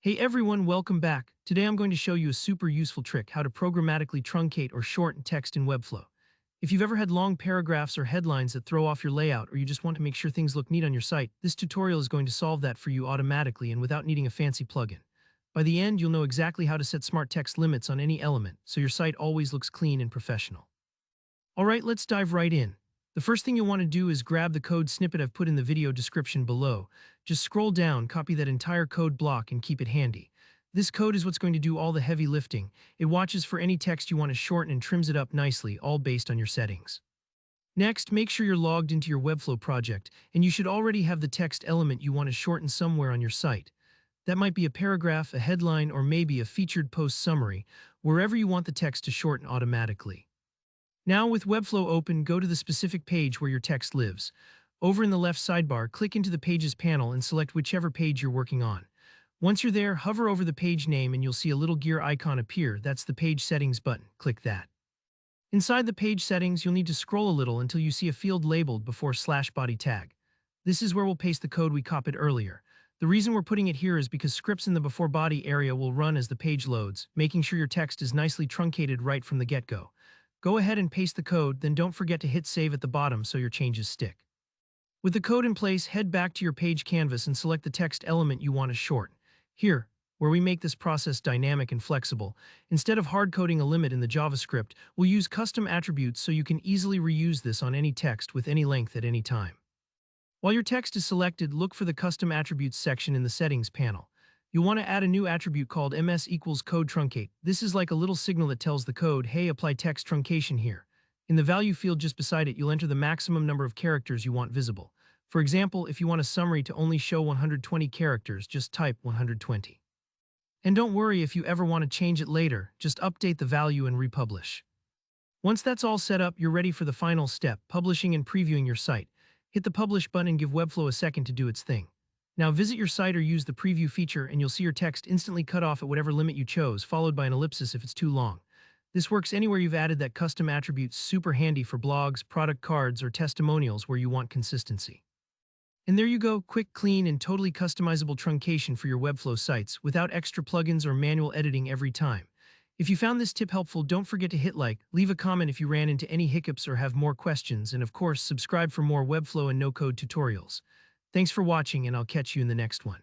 Hey everyone, welcome back. Today I'm going to show you a super useful trick how to programmatically truncate or shorten text in Webflow. If you've ever had long paragraphs or headlines that throw off your layout or you just want to make sure things look neat on your site, this tutorial is going to solve that for you automatically and without needing a fancy plugin. By the end, you'll know exactly how to set smart text limits on any element so your site always looks clean and professional. Alright, let's dive right in. The first thing you'll want to do is grab the code snippet I've put in the video description below. Just scroll down, copy that entire code block, and keep it handy. This code is what's going to do all the heavy lifting. It watches for any text you want to shorten and trims it up nicely, all based on your settings. Next, make sure you're logged into your Webflow project, and you should already have the text element you want to shorten somewhere on your site. That might be a paragraph, a headline, or maybe a featured post summary, wherever you want the text to shorten automatically. Now, with Webflow open, go to the specific page where your text lives. Over in the left sidebar, click into the Pages panel and select whichever page you're working on. Once you're there, hover over the page name and you'll see a little gear icon appear. That's the Page Settings button. Click that. Inside the page settings, you'll need to scroll a little until you see a field labeled before /body tag. This is where we'll paste the code we copied earlier. The reason we're putting it here is because scripts in the before body area will run as the page loads, making sure your text is nicely truncated right from the get-go. Go ahead and paste the code, then don't forget to hit save at the bottom so your changes stick. With the code in place, head back to your page canvas and select the text element you want to shorten. Here, where we make this process dynamic and flexible, instead of hard-coding a limit in the JavaScript, we'll use custom attributes so you can easily reuse this on any text with any length at any time. While your text is selected, look for the Custom Attributes section in the Settings panel. You'll want to add a new attribute called ms equals code truncate. This is like a little signal that tells the code, hey, apply text truncation here. In the value field just beside it, you'll enter the maximum number of characters you want visible. For example, if you want a summary to only show 120 characters, just type 120. And don't worry if you ever want to change it later, just update the value and republish. Once that's all set up, you're ready for the final step, publishing and previewing your site. Hit the Publish button and give Webflow a second to do its thing. Now visit your site or use the preview feature and you'll see your text instantly cut off at whatever limit you chose, followed by an ellipsis if it's too long. This works anywhere you've added that custom attribute, super handy for blogs, product cards, or testimonials where you want consistency. And there you go, quick, clean, and totally customizable truncation for your Webflow sites without extra plugins or manual editing every time. If you found this tip helpful, don't forget to hit like, leave a comment if you ran into any hiccups or have more questions, and of course, subscribe for more Webflow and no-code tutorials. Thanks for watching, and I'll catch you in the next one.